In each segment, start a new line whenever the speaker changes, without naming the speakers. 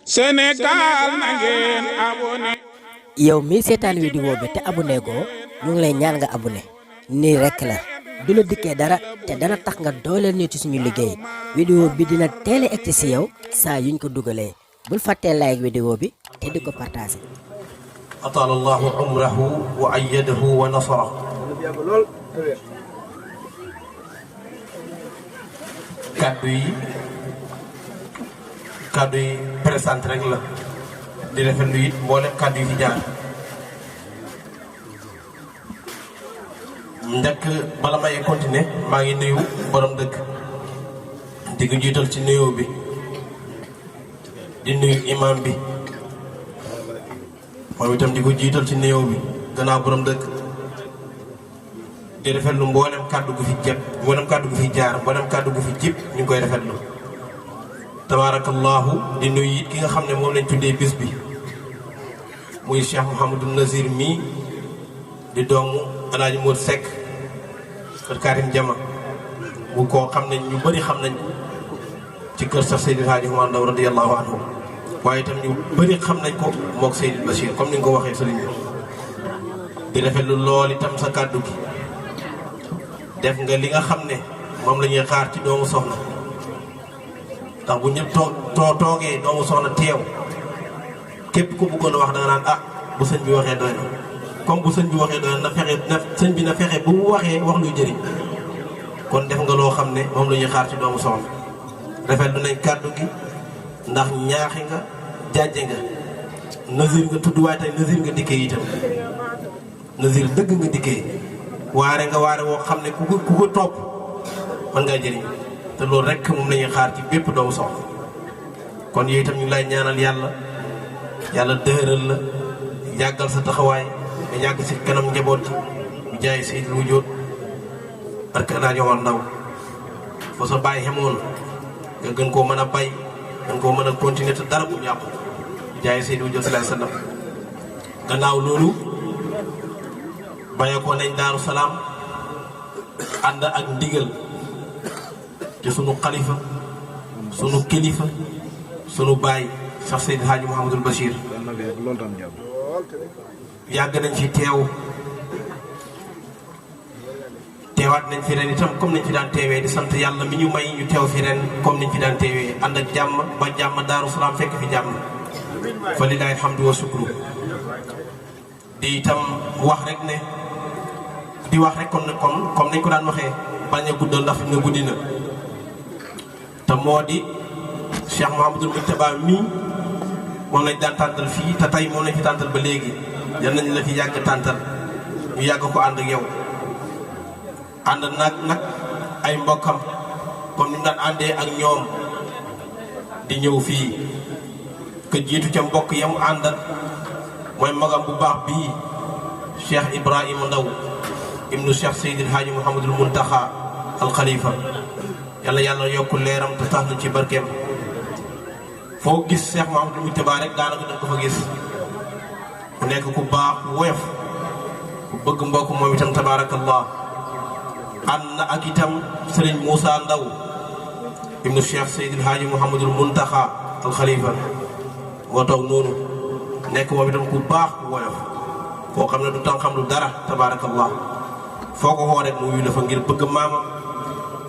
Sénégal na ngeen abonné.
yow mii seetaan vidéo bi te abonné goo ñu ngi lay ñaan nga abonné nii rekk la du la dikkee dara te dana tax nga dooleel ñu ci suñu liggéey vidéo bi dina teel a egg ci yow saa yuñ ko dugalee bul fàttee like vidéo bi te di ko partagé.
atala allahu umrahu wa ayyadahu wa nasara. kaddu yi présenté rek la di rafetlu it mboolem kaddu yi fi jaar. njëkk bala may continuer maa ngi nuyu borom dëkk di ko jiital ci nuyoo bi di nuyu imam bi moom itam di ko jiital ci nuyoo bi gannaaw borom dëkk di rafetlu mboolem kaddu gu fi jëpp mboolem kaddu gu fi jaar mboolem kaddu gu fi jib ñu ngi koy rafetlu. tabarakallahu di nuyu it ki nga xam ne moom lañ tuddee bis bi muy Cheikh Mouhamadou Nazir mii di doomu Alaaji Modou Seck kër Karim Jama bu koo xam ne ñu bëri xam nañ ci kër sax Seydil Hadji Oumar Ndaw radiyallahu anhu waaye itam ñu bëri xam nañ ko mook Seydil Bachir comme ni nga ko waxee sëriñ bi di rafetlu lool itam sa kàddu gi def nga li nga xam ne moom la ñuy xaar ci doomu soxna ndax bu ñëpp toogee doomu soxna teew képp ku bëggoon a wax da nga naan ah bu sëñ bi waxee doy na comme bu sëñ bi waxee doy na fexe na sëñ bi na fexe bu mu waxee wax luy jëriñ kon def nga loo xam ne moom la ñuy xaar ci doomu soxna rafetlu nañ kàddu gi ndax ñaaxi nga jàjje nga Nazir nga tudd waaye tey Nazir nga dikkee itam Nazir dëgg nga dikkee waare nga waare woo xam ne ku ko topp mën ngaa jëriñ te loolu rek moom la ñuy xaar ci bépp doomu soxna kon yooyu itam ñu ngi lay ñaanal yàlla dëhëral la yàggal sa taxawaay nga yàgg si kanam njaboot bi jaay Seydil Wujuud barke Alaaji Omar Ndaw fa sa bàyyi xemoon nga gën koo mën a bay gën koo mën a continuer te dara bu yàqu bi jaay Seydil Wujuud sallallahu alayhi wasallam gannaaw loolu bàyyi ko nañ Daaru Salaam ànd ak ndigal ci sunu xalifa sunu kilifa sunu baay Cheikh Seydil Hadji Mouhamadul Bachir yàgg nañ fi teewaat nañ fi ren itam comme nañ fi daan teewee di sant yàlla mi ñu may ñu teew fi ren comme nañ fi daan teewee ànd ak jàmm ba jàmm Daaru Salaam fekk fi jàmm fa lillahi alhamdu wa shukru di itam wax rek ne di wax rek comme nañ ko daan waxee bañ a guddal ndax fi nga guddi na te moo di Cheikh Mouhamadul Moujtaba mii moom lañ daan tàntal fii te tey moom lañ fi tàntal ba léegi yal nañ la fi yàgg tàntal ñu yàgg ko ànd ak yow ànd nag ay mbokkam comme ni mu daan àndee ak ñoom di ñëw fii que jiitu ca mbokk yam àndal mooy magam bu baax bii Cheikh Ibrahima Ndaw ibnu Cheikh Seydil Hadji Mouhamadul Muntaxa al Khalifa yàlla yokk leeram te tax na ci barkeem foo gis Cheikh Mouhamadou Moujtaba rek daanaka da ko fa gis ku nekk ku baax woyof ku bëgg mbokk moom itam tabaarakallah ànd na ak itam Serigne Moussa Ndaw ibnu Cheikh Seydil Hadji Mouhamadul Muntaxa al Khalifa moo toog noonu nekk moom itam ku baax ku woyof koo xam ne du tam xam lu dara tabaarakallah foo ko xoo rek mu wuyu la fa ngir bëgg maamam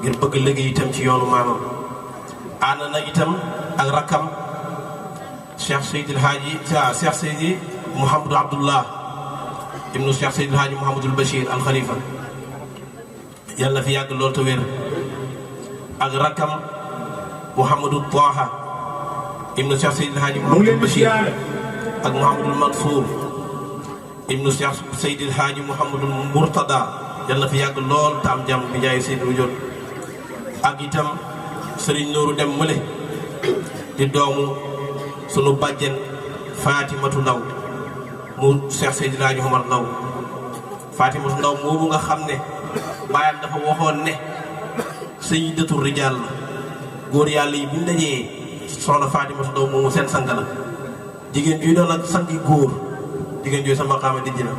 ngir bëgg liggéey itam ci yoonu maamam ànd na itam ak rakkam Cheikh Seydi Mouhamadou Abdullah ibnu Cheikh Seydil Hadji Mouhamadul Bachir al Khalifa yàlla fi yàgg lool te wér ak rakkam Mouhamadou Taha ibnu Cheikh Seydil Hadji Mouhamadul Bachir ak Mouhamadul Mansour ibnu Cheikh Seydil Hadji Mouhamadul Mourtada yàlla fi yàgg lool te am jàmm bi jaay Seydil Wujuud ak itam Serigne Nourou dem mële di doomu sunu bàjjen Fatimatu Ndaw mu Cheikh Seydil Hadji Omar Ndaw Fatimatu Ndaw moomu nga xam ne baayam dafa waxoon ne sayyidatu rijaal la góor yàlla yi bu dajee soxna Fatimatu Ndaw moomu seen sang la jigéen juy doon ak sangi góor jigéen juy sama xaama dijj na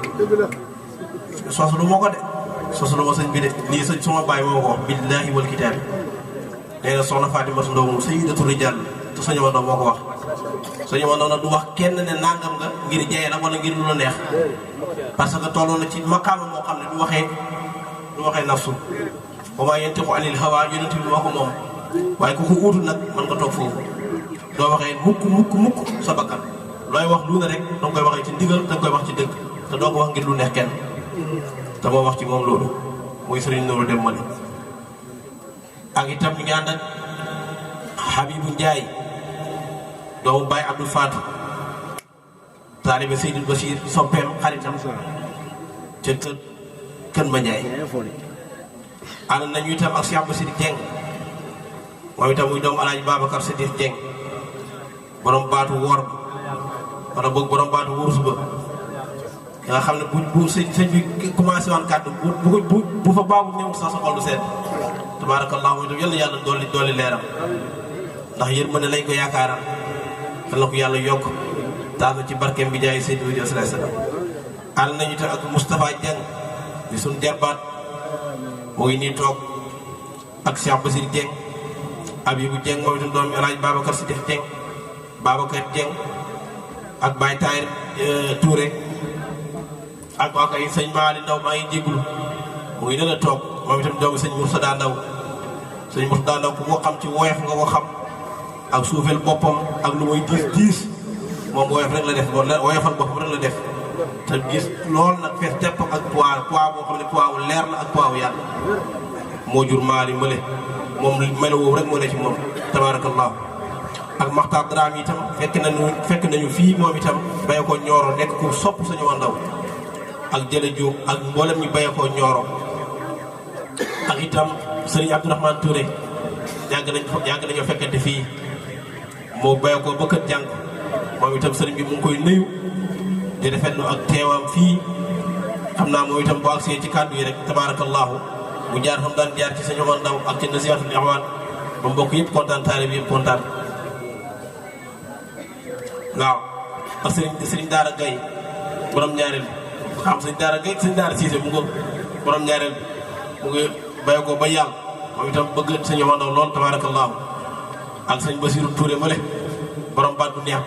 soslu moo ko de soslu ma sëñ bi de lii sëñ suma baay moo ko wax billaahi wal kitaabi nee na soxna Fatimatu Ndaw moom sayyidatu rijaal te sëñ Omar Ndaw moo ko wax sëñ Omar Ndaw nag du wax kenn ne nangam nga ngir jaay la wala ngir lu la neex parce que tolloon na ci makaama moo xam ne du waxee nafsu wa maa yantiqu anil hawaa yonent bi moo ko moom waaye ku ko uutul nag mën nga toog foofu doo waxee mukk sa bakkan looy wax lu ne rek danga koy waxee ci ndigal danga koy wax ci dëgg te doo ko wax ngir lu neex kenn te moo wax ci moom loolu muy Serigne Nourou Dem Mali ak itam ñu ngi ànd ak Habibou Ndiaye doomu Baye Abdou Fatou taalibe Seydou Bachir soppeem xaritam ca kër ma Ndiaye ànd nañu itam ak Cheikh Bassir Dieng moom itam muy doomu Alaaji Babacar Sidif Dieng borom baatu woor ba wala boog borom baatu wurus ba nga xam ne bu sëñ bi commencé waan kàddu bu fa baabu néewul sax sa xol du seet tabaarakallaa mooy itam yàlla dolli leeram ndax yërmande lañ ko yaakaaral yal na ko yàlla yokk taal na ci barkeem bi jaay Seydou Diop sallallahu alayhi wasallam ànd nañu itam ak Moustapha Dieng di suñu jarbaat moo ngi nii toog ak Cheikh Bassir Dieng Habibou Dieng moom itam doomu El Hadj Babacar Sidif Dieng Babacar Dieng ak Baye Tahir Touré ak waa kay sëñ Maali Ndaw maa ngi jégalu mu ngi dana toog moom itam doomu sëñ Moursada Ndaw sëñ Moursada Ndaw ku ko xam ci woyof nga ko xam ak suufeel boppam ak lu muy diis moom woyof rek la def woyofal boppam rek la def te gis loolu nag fees tepp ak poids boo xam ne poids wu leer la ak poids wu yàlla moo jur Maali Mële moom melo woowu rek moo ne ci moom tabarakallah ak Maxtaar Dramé itam fekk nañu fii moom itam baye ko Ñooro nekk ku sopp Sëñ Omar Ndaw ak Jële Jóob ak mboolem ñu baye ko Ñooro ak itam Sëriñ Abdourahmane Touré yàgg nañoo fekkante fii moo baye ko ba kër jàng moom itam sëriñ bi mu ngi koy nuyu di rafetlu ak teewam fii xam naa moom itam boo agsee ci kàddu yi rek tabarakallahu mu jaar xam daan jaar ci Sëñ Omar Ndaw ak ci Nasihatul Ikhwan ba mbokk yëpp kontaan taalibe bi yëpp kontaan waaw ak sëriñ Daara Gaye borom ñaareel xam sëriñ Daara Gaye sëriñ Daara Cissé mu ngo borom ñaareel mu ngi bay ko ba yàlla moom itam bëgg Sëñ Omar Ndaw lool tabarakallahu ak sëñ Bassirou Touré ma le borom baat bu neex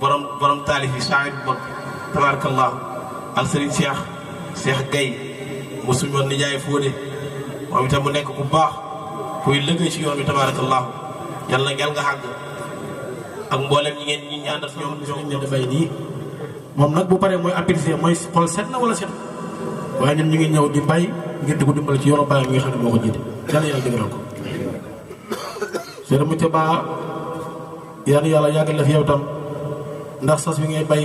borom taalif yi saahir bu mag tabarakallahu ak sëriñ Cheikh Gaye mu suñu woon nijaay Fodé moom itam mu nekk ku baax kuy liggéey ci yoon bi tabarakallahu yàlla ngel nga xàgg ak mboolem ñi àndal ñoom ñoo dafay nii
moom nag bu paree mooy apprécier mooy xool set na wala set waaye ñun ñu ngi ñëw di bay ngir di ko dimbali ci yoonu bàyyi mi nga xam ne moo ko jiite yàlla yàlla dëgëral ko seen mucc ba yàlla yàggal la fi yow tam ndax sas bi ngay bay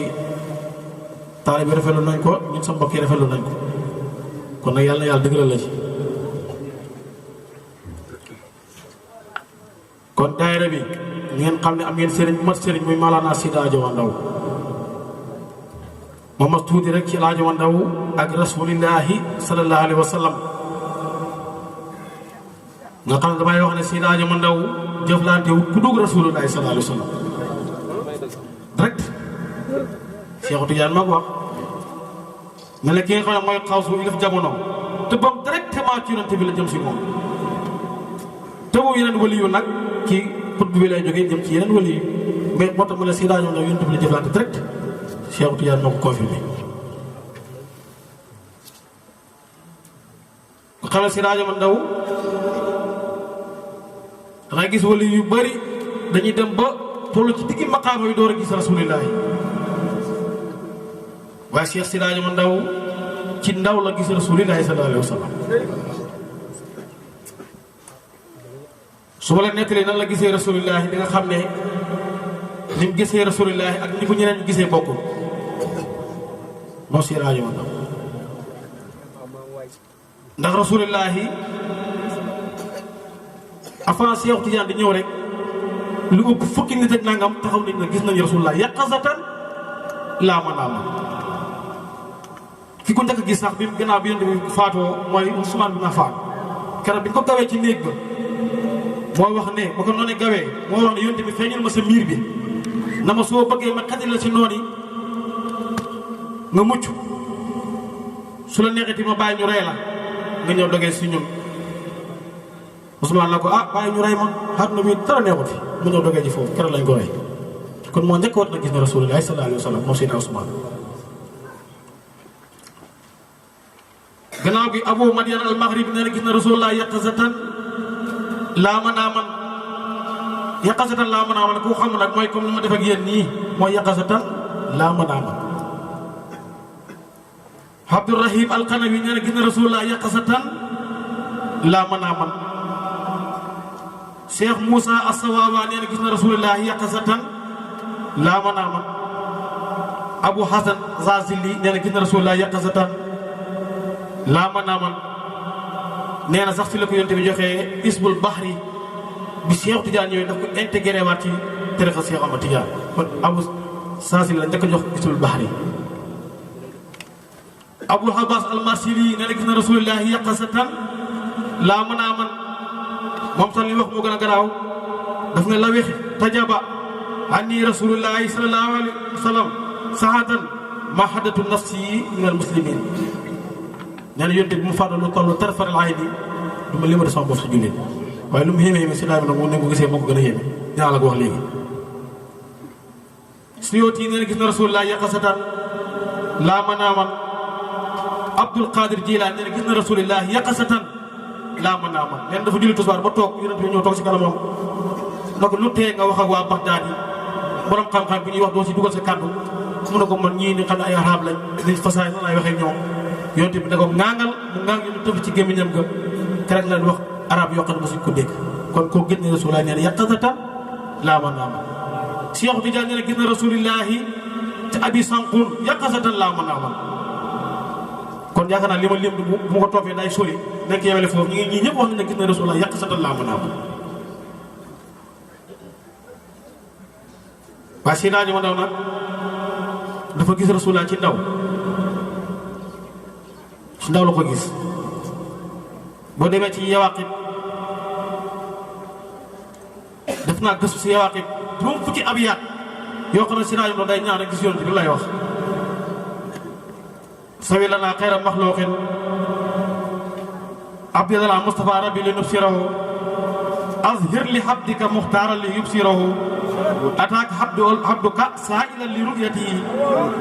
taali bi rafetlu nañ ko ñun sa mbokk yi rafetlu nañ ko kon nag yàlla dëgëral la ci kon daayira bi ngeen xam ne am ngeen sëriñ bu mat sëriñ muy Maolana Seydi Hadji Omar Ndaw ma mas tuuti rek ci El Hadji Omar Ndaw ak rasulillahi sallallahu alayhi wa sallam nga xam ne damay wax ne Seydi Hadji Omar Ndaw jëflante wu ku dugg rasulillahi sallallahu alayhi wa sallam direct Cheikh Tidiane ma ko wax ne la ki nga xam ne mooy xaw su ilif jamono te bam directement ci yonent bi la jëm si moom te wu yeneen wali yu nag ci put bi lay jógee jëm ci yeneen wali yu mais moo tax mu ne Seydi Hadji Omar Ndaw yonent bi la jëflante direct Cheikh Tidiane moo ko confirmé ko xam ne Seydi Hadji Omar Ndaw dangay gis wali yu bari dañuy dem ba tollu ci diggi maqaama yi door a gis rasulillahi waaye Cheikh Seydi Hadji Omar Ndaw ci ndaw la gis rasulillahi sallallahu alayhi wa sallam su ma la nettalee nan la gisee rasulillahi di nga xam ne ni mu gisee rasulillahi ak ni ko ñeneen gisee bokkul moo Seydi Hadji Omar Ndaw ndax rasulillahi avant Cheikh Tidiane di ñëw rek lu ëpp fukki nit ak nangam taxaw nañ ne gis nañu rasulullah yaqazatan laa manaama ki ko njëkk a gis sax bi gannaaw bi yonent bi faatoo mooy Usmaan bin Affaan keroog bi ñu ko gawee ci néeg ba moo wax ne ba ko noonu gawee moo wax ne yonent bi feeñal ma sa miir bi na ma soo bëggee ma xajal la si noon yi nga mucc su la neexee ma bàyyi ñu rey la nga ñëw dogee si ñun Ousmane la ko bàyyi ñu rey ma àdduna bi dara neexut fi mu ñëw dogee ji foofu keroog lañ ko rey kon moo njëkk war na gis ne Rasulullah sallallahu alayhi wa sallam moo Seydina Ousmane. gannaaw gi Abu Madian al-Maghrib nee na gis na Rasulullah yaqazatan laa manaaman yaqazatan laa manaaman ku xam nag mooy comme ni ma def ak yéen nii mooy yaqazatan laa manaaman. Abdurrahim al-Qanawi nee na gis na Rasulullah yaqazatan laa manaaman. Cheikh Moussa as-Sawawa nee na gis na Rasulullah yaqazatan laa manaaman. Abu Hasan Zazili nee na gis na Rasulullah yaqazatan laa manaaman. nee na sax fi la ko yonte bi joxee isbul bahri bi Cheikh Tidiane ñëwee daf ko intégré waat ci tariqa Cheikh Ahmad Tidiane kon Abu Zazili la njëkk a jox isbul bahri. Abul Abbas al-Marsili nee na gis na Rasulullah yaqazatan laa manaaman. moom sax li wax moo gën a garaaw daf ne la wexi tajaba anni rasulullahi sallallahu alayhi wa sallam sahatan ma haddatu nafsi min al muslimin. nee na yonte bi mu fàdda lu toll tarfatal ayni du ma limata sama bopp si jullit waaye lu mu xéeme xéeme si laay nag ne ko gisee moo ko gën a yéeme dinaa la ko wax léegi. Suyuti nee na gis na rasulullah yaqazatan laa manaaman. Abdul Qadir Jilaan nee na gis na rasulullah yaqazatan laa manaaman. nee na dafa julli tisbaar ba toog yonent bi ñëw toog si kanamam na ko lu tee nga wax ak waa Bagdaad yi borom xam-xam bi ñuy wax doo si dugal sa kàddu mu ne ko man ñii ni xam ne ay arab lañ dañ fasaay nan laay waxee ñoom. yonte bi da ko ŋaangal mu ŋaang ñu tëf ci gémmiñam ga keroog la wax arab yoo xam ne mosuñ ko dégg kon koo gis ne rasulullah nee na yaqazatan laa manaaman. Cheikh Tidiane nee na gis na rasulillahi te abi sanqun yaqazatan laa manaaman. kon yaakaar naa li ma lim bu ma ko toppee day sori nekk yemele foofu ñii ñëpp wax nañ ne gis na rasulullah yaqazatan laa manaaman. waaye si naajo ma ndaw nag dafa gis rasulullah ci ndaw la ko gis. boo demee ci Yawaqit def naa gëstu si Yawaqit juróom fukki abiyaat yoo xam ne si naajo day ñaan rek gis yoon bi lay wax. sawi lana xayra maxluqin abdillah Mustafa rabbi li nubsirahu azhir li habdika muxtaara li yubsirahu ataak habduka saa'ilan li ru'yatihi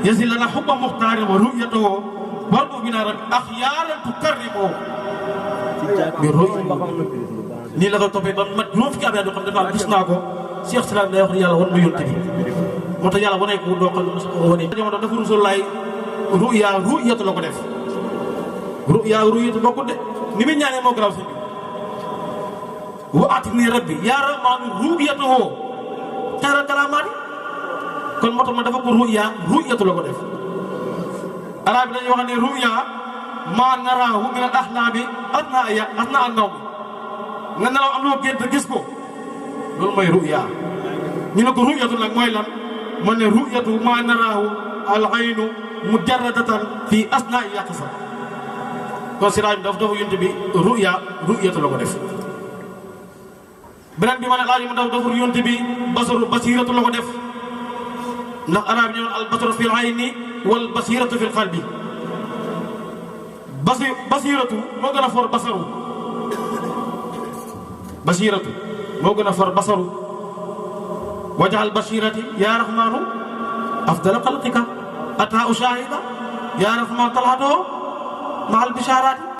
yasil lana hubba muxtaarin wa ru'yatahu warbu bina rabbi axyaaran tukarrimu bi ru'ya nii la ko toppee ba mat juróom fukki abiyaat yoo xam ne dafa gis naa ko Cheikh Salam day wax ne yàlla wan ma yonte bi moo tax yàlla wane ko doo xam ne mos ko wane. jamono dafa Rasulullaay ru'yatu la ko def ru'yatu bokkut de ni muy ñaanee moo garaaw si bi wa atini rabbi yaa rahmaanu ru'yatuhu xayra karaamaati kon moo tax ma dafa ko ru'yatu la ko def. arab bi dañuy wax ne ru'ya maa naraahu min al ahlaami asna an nawm nga nelaw am loo gént gis ko loolu mooy ru'ya. ñu ne ko ru'yatu nag mooy lan ma ne ru'yatu maa naraahu al aynu mujarradatan fi asnaa yaqsa kon siraaj bi dafa yonte bi ru'yatu la ko def. beneen bi ma ne laaj mu dafa yonte bi basiratu la ko def ndax arab ñëw al basaru fil ayni wal basiratu fil qalbi. basiratu moo gën a for basaru wajal basirati ya rahmanu afdala xalqika ataa ushahida ya rahman talhado ma al bisharati